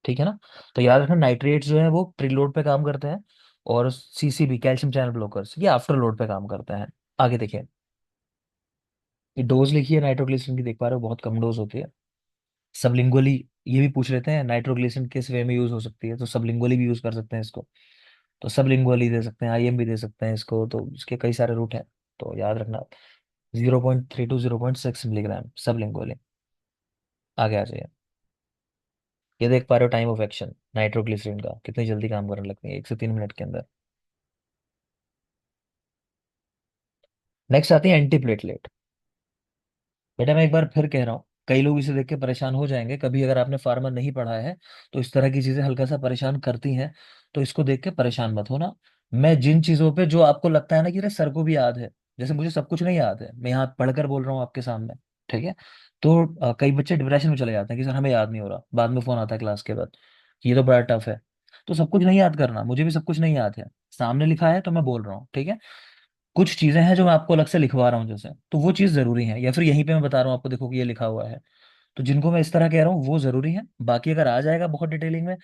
ठीक है ना? तो याद रखना नाइट्रेट्स जो है वो प्रीलोड पे काम करते हैं, और सीसीबी कैल्शियम चैनल ब्लॉकर्स ये आफ्टर लोड पे काम करते हैं। आगे देखिए, ये डोज लिखी है नाइट्रोग्लिसरिन की, देख पा रहे हो बहुत कम डोज होती है। सबलिंगुअली, ये भी पूछ लेते हैं नाइट्रोग्लिसरिन किस वे में यूज हो सकती है, तो सबलिंगुअली भी यूज कर सकते हैं इसको, तो सबलिंगुअली दे सकते हैं, आईएम भी दे सकते हैं इसको, तो इसके कई सारे रूट हैं, तो याद रखना 0.3 to 0.6 मिलीग्राम सबलिंगुअली। आगे आ जाइए। ये देख पा रहे हो टाइम ऑफ एक्शन नाइट्रोग्लिसरीन का कितनी जल्दी काम करने लगती है, 1 से 3 मिनट के अंदर। नेक्स्ट आती है एंटीप्लेटलेट। बेटा मैं एक बार फिर कह रहा हूँ, कई लोग इसे देख के परेशान हो जाएंगे, कभी अगर आपने फार्मा नहीं पढ़ा है तो इस तरह की चीजें हल्का सा परेशान करती हैं, तो इसको देख के परेशान मत होना। मैं जिन चीजों पे जो आपको लगता है ना कि अरे सर को भी याद है, जैसे मुझे सब कुछ नहीं याद है, मैं यहाँ पढ़कर बोल रहा हूँ आपके सामने, ठीक है, तो कई बच्चे डिप्रेशन में चले जाते हैं कि सर हमें याद नहीं हो रहा, बाद में फोन आता है क्लास के बाद कि ये तो बड़ा टफ है। तो सब कुछ नहीं याद करना, मुझे भी सब कुछ नहीं याद है, सामने लिखा है तो मैं बोल रहा हूँ, ठीक है। कुछ चीजें हैं जो मैं आपको अलग से लिखवा रहा हूँ जैसे, तो वो चीज जरूरी है, या फिर यहीं पे मैं बता रहा हूँ आपको, देखो कि ये लिखा हुआ है, तो जिनको मैं इस तरह कह रहा हूँ वो जरूरी है। बाकी अगर आ जाएगा बहुत डिटेलिंग में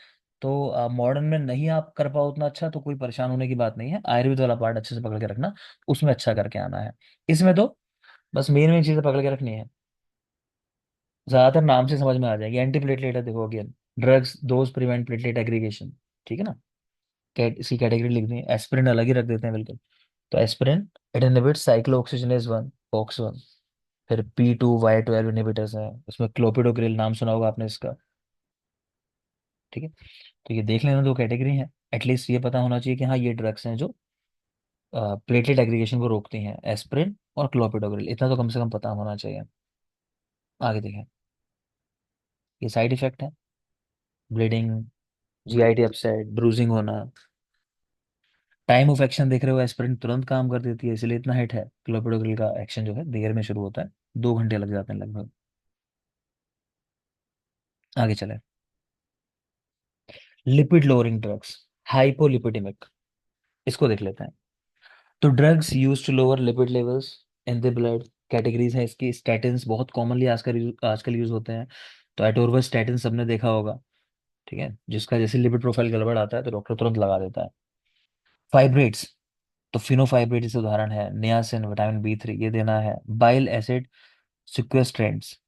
तो मॉडर्न में नहीं आप कर पाओ उतना अच्छा, तो कोई परेशान होने की बात नहीं है, आयुर्वेद वाला पार्ट अच्छे से पकड़ के रखना, उसमें अच्छा करके आना है। इसमें तो बस मेन मेन चीजें पकड़ के रखनी है। ज्यादातर नाम से समझ में आ जाएगी। एंटी प्लेटलेट है, देखो again, drugs those prevent platelet aggregation, ठीक है ना। इसकी कैटेगरी लिख दी है, एस्पिरिन अलग ही रख देते हैं बिल्कुल। तो एस्पिरिन, इट इनहिबिट्स साइक्लोऑक्सीजनेज 1, ऑक्स 1। फिर P2Y12 इनहिबिटर्स है, उसमें क्लोपिडोग्रिल नाम सुना होगा आपने इसका, ठीक है। तो ये देख लेना, दो कैटेगरी हैं। एटलीस्ट ये पता होना चाहिए कि हाँ ये ड्रग्स हैं जो प्लेटलेट एग्रीगेशन को रोकती हैं, एस्पिरिन और क्लोपिडोग्रिल, इतना तो कम से कम पता होना चाहिए। आगे देखें, ये साइड इफेक्ट है, ब्लीडिंग, जीआईटी अपसेट, ब्रूजिंग होना। टाइम ऑफ एक्शन देख रहे हो, एस्पिरिन तुरंत काम कर देती है, इसलिए इतना हिट है। क्लोपिडोग्रिल का एक्शन जो है देर में शुरू होता है, 2 घंटे लग जाते हैं लगभग। आगे चले, लिपिड लोअरिंग ड्रग्स, हाइपोलिपिडेमिक, इसको देख लेते हैं। तो drugs used to lower lipid levels in the blood, categories है इसकी। स्टैटिन्स बहुत कॉमनली आजकल यूज होते हैं। तो एटोर्वास्टैटिन सबने देखा होगा, ठीक है, जिसका जैसे लिपिड प्रोफाइल गड़बड़ आता है तो डॉक्टर तुरंत लगा देता है। फाइब्रेट्स, तो फिनोफाइब्रेट इस उदाहरण है। नियासिन, विटामिन B3 ये देना है। बाइल एसिड सिक्वेस्ट्रेंट्स,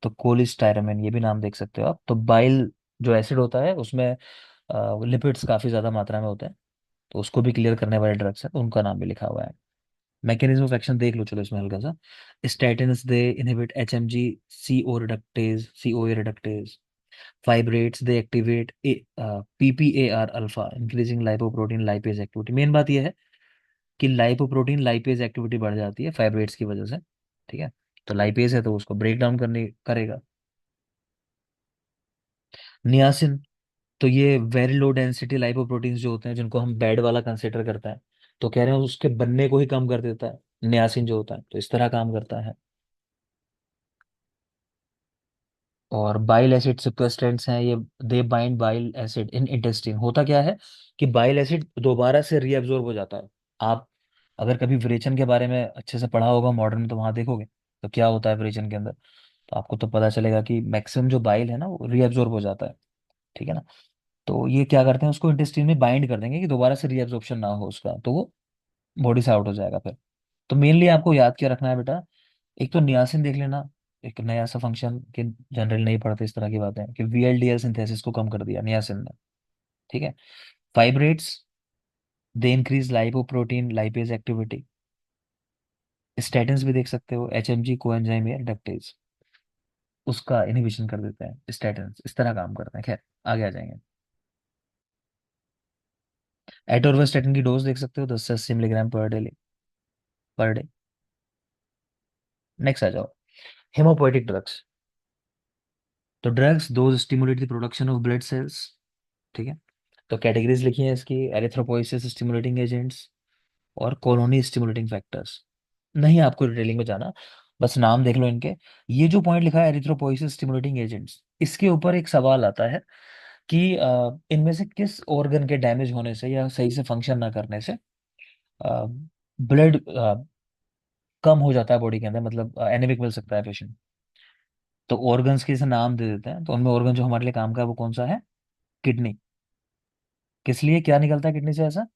तो कोलिस्टायरामिन, ये भी नाम देख सकते हो आप। तो बाइल जो एसिड होता है उसमें लिपिड्स काफी ज्यादा मात्रा में होते हैं, तो उसको भी क्लियर करने वाले ड्रग्स हैं, तो उनका नाम भी लिखा हुआ है। मैकेनिज्म ऑफ एक्शन देख लो चलो इसमें हल्का सा। Statins they inhibit HMG CoA reductase. Fibrates they activate PPAR alpha, increasing lipoprotein lipase activity. Main बात यह है कि लाइपोप्रोटीन लाइपेज एक्टिविटी बढ़ जाती है फाइब्रेट्स की वजह से, ठीक है। तो लाइपेज है तो उसको ब्रेक डाउन करने करेगा। नियासिन, तो ये वेरी लो डेंसिटी लाइपोप्रोटीन्स जो होते हैं जिनको हम बैड वाला कंसिडर करते हैं, तो कह रहे हैं उसके बनने को ही कम कर देता है नियासिन जो होता है, तो इस तरह काम करता है। और बाइल एसिड सिक्वेस्ट्रेंट्स हैं ये, दे bind bile acid in intestine. होता क्या है कि बाइल एसिड दोबारा से रीअब्जॉर्ब हो जाता है। आप अगर कभी विरेचन के बारे में अच्छे से पढ़ा होगा मॉडर्न में, तो वहां देखोगे तो क्या होता है विरेचन के अंदर, तो आपको तो पता चलेगा कि मैक्सिमम जो बाइल है ना वो रीअब्जॉर्ब हो जाता है, ठीक है ना। तो ये क्या करते हैं, उसको इंटेस्टाइन में बाइंड कर देंगे कि दोबारा से रीअब्जॉर्प्शन ना हो उसका, तो वो बॉडी से आउट हो जाएगा फिर। तो मेनली आपको याद क्या रखना है बेटा, एक तो नियासिन देख लेना, एक नया सा फंक्शन कि जनरल नहीं पढ़ते इस तरह की बातें, कि VLDL सिंथेसिस को कम कर दिया नियासिन ने, ठीक है। Fibrates, they increase lipoprotein lipase activity. Statins भी देख सकते हो, HMG कोएंजाइम रिडक्टेज, उसका इनहिबिशन कर देते हैं स्टैटिन्स, इस तरह काम करते हैं। खैर आगे आ जाएंगे। एटोर्वास्टैटिन की डोज देख सकते हो, 10 से 80 मिलीग्राम पर डे। नेक्स्ट आ जाओ, हेमोपोएटिक ड्रग्स। तो drugs those stimulate the production of blood cells, ठीक है। तो कैटेगरीज लिखी है इसकी, एरिथ्रोपोइसिस स्टिमुलेटिंग एजेंट्स और कॉलोनी स्टिमुलेटिंग फैक्टर्स। नहीं आपको डिटेलिंग में जाना, बस नाम देख लो इनके। ये जो पॉइंट लिखा है एरिथ्रोपोइसिस स्टिमुलेटिंग एजेंट्स, इसके ऊपर एक सवाल आता है कि इनमें से किस ऑर्गन के डैमेज होने से या सही से फंक्शन ना करने से ब्लड कम हो जाता है बॉडी के अंदर, मतलब एनीमिक मिल सकता है पेशेंट। तो ऑर्गन्स के जैसे नाम दे देते हैं, तो उनमें ऑर्गन जो हमारे लिए काम का है वो कौन सा है, किडनी। किस लिए क्या निकलता है किडनी से ऐसा,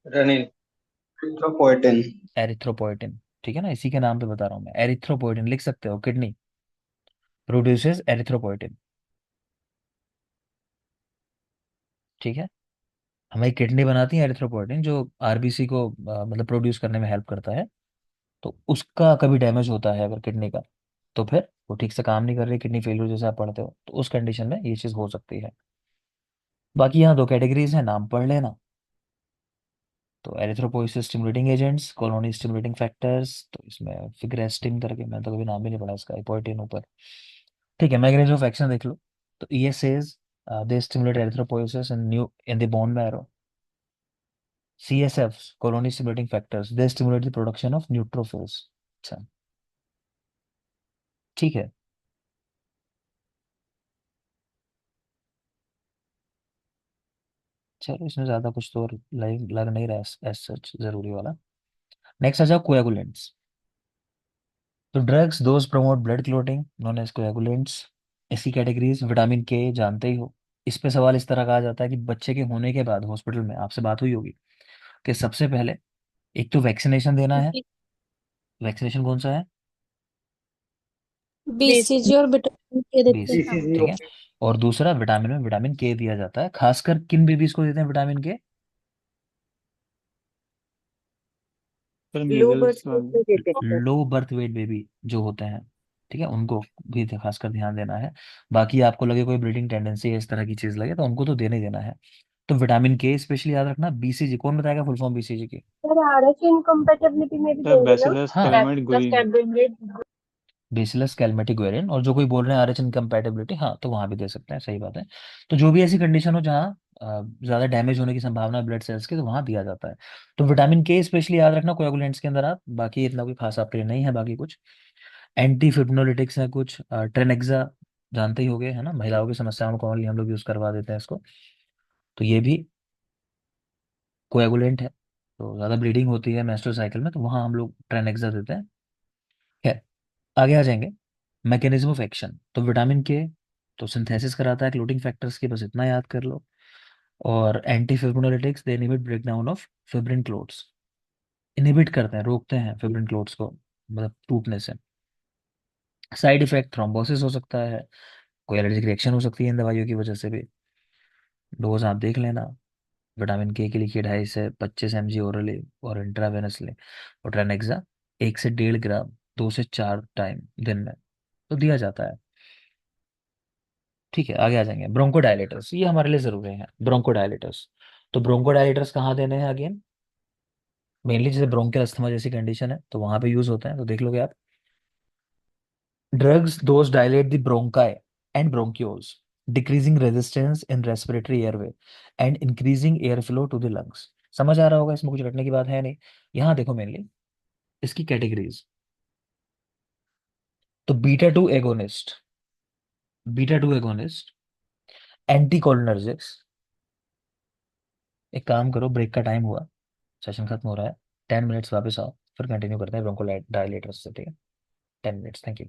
Renin. Erythropoietin. एरिथ्रोपोइटिन, ठीक है ना, इसी के नाम पे बता रहा हूँ मैं, एरिथ्रोपोइटिन लिख सकते हो, किडनी प्रोड्यूसेस एरिथ्रोपोइटिन, ठीक है। हमारी किडनी बनाती है एरिथ्रोपोइटिन जो RBC को मतलब प्रोड्यूस करने में हेल्प करता है। तो उसका कभी डैमेज होता है अगर किडनी का, तो फिर वो ठीक से काम नहीं कर रही, किडनी फेलियर जैसे आप पढ़ते हो, तो उस कंडीशन में ये चीज़ हो सकती है। बाकी यहाँ दो कैटेगरीज हैं, नाम पढ़ लेना। तो erythropoiesis stimulating agents, colony stimulating factors, तो इसमें फिग्रेस्टिन करके, मैं तो कभी नाम भी नहीं पढ़ा इसका, पोइटिन ऊपर, ठीक है। मैकेनिज्म ऑफ एक्शन देख लो, तो ये says they stimulate erythropoiesis in the bone marrow. CSF, colony stimulating factors, they stimulate the production of neutrophils। अच्छा, ठीक है। चलो इसमें ज्यादा कुछ तो लग नहीं रहा है एज सच जरूरी वाला। नेक्स्ट आ जाओ, कोएगुलेंट्स। तो drugs those promote blood clotting known as coagulants. इसकी कैटेगरीज, विटामिन के जानते ही हो। इस पे सवाल इस तरह कहा जाता है कि बच्चे के होने के बाद हॉस्पिटल में आपसे बात हुई होगी कि सबसे पहले एक तो वैक्सीनेशन देना है। वैक्सीनेशन कौन सा है, बीसीजी और विटामिन के देते हैं। बीसीजी, ठीक है। और दूसरा विटामिन में विटामिन के दिया जाता है, खासकर किन बेबीज को देते हैं विटामिन के? सर लो मीजल्स बर्थ वेट वाले। में देते हैं sir. Low birth weight baby जो होते हैं, ठीक है, उनको भी खासकर ध्यान देना है। बाकी आपको लगे कोई ब्रीडिंग टेंडेंसी है, इस तरह की चीज लगे, तो उनको तो देना ही देना है। तो विटामिन के स्पेशली याद रखना। बीसीजी कौन बताएगा फुल फॉर्म बीसीजी की? सर आरएच इनकम्पेटेबिलिटी में भी सर देंगे ना? बैसिलस हाँ, Calmette bachelors Guerin. Cabinet. Bacillus Calmette variant. और जो कोई बोल रहे हैं आरएच इनकम्पैटिबिलिटी, हाँ, तो वहां भी दे सकते हैं, सही बात है। तो जो भी ऐसी कंडीशन हो जहाँ ज्यादा डैमेज होने की संभावना ब्लड सेल्स की, तो वहां दिया जाता है। तो विटामिन के स्पेशली याद रखना कोएगुलेंट्स के अंदर। आप बाकी इतना कोई खास आपके लिए नहीं है बाकी कुछ। एंटी फिब्रिनोलिटिक्स है कुछ, ट्रेनेक्सा जानते ही होंगे, है ना, महिलाओं की समस्याओं में कॉमनली हम लोग यूज करवा देते हैं इसको। तो ये भी कोएगुलेंट है। तो ज़्यादा ब्लीडिंग होती है मेंस्ट्रुअल साइकिल में, तो वहाँ हम लोग ट्रेनेक्सा देते हैं। खैर, आगे आ जाएंगे। मैकेनिज्म ऑफ एक्शन, तो विटामिन के तो सिंथेसिस कराता है क्लोटिंग फैक्टर्स की, बस इतना याद कर लो। और anti fibrinolytics, they inhibit breakdown of fibrin clots. Inhibit करते हैं, रोकते हैं फिब्रिन क्लोट्स को, मतलब टूटने से। साइड इफेक्ट थ्रोम्बोसिस हो सकता है, कोई एलर्जिक रिएक्शन हो सकती है इन दवाइयों की वजह से भी। डोज आप देख लेना। विटामिन के लिए 2.5 से 25 mg ओरली और इंट्रावेनसली। और ट्रेनेक्सा 1 से 1.5 ग्राम 2 से 4 टाइम दिन में तो दिया जाता है। ठीक है, आगे आ जाएंगे। ब्रोंकोडायलेटर्स, ये हमारे लिए जरूरी है, ब्रोंकोडायलेटर्स। तो ब्रोंकोडायलेटर्स कहाँ देने हैं अगेन? मेनली जैसे ब्रोंकियल अस्थमा जैसी कंडीशन है तो वहां पे यूज होते हैं, तो देख लोगे आप। Drugs those dilate the bronchi and bronchioles, decreasing resistance in respiratory airway and increasing air flow to the lungs. समझ आ रहा होगा, इसमें कुछ रटने की बात है नहीं। यहाँ देखो मेनली इसकी कैटेगरीज। तो beta two agonist, anti cholinergics. एक काम करो, ब्रेक का टाइम हुआ, सेशन खत्म हो रहा है, 10 मिनट्स वापस आओ, फिर कंटिन्यू करते हैं ब्रोंको डायलेटर्स से, ठीक है? 10 मिनट्स, थैंक यू।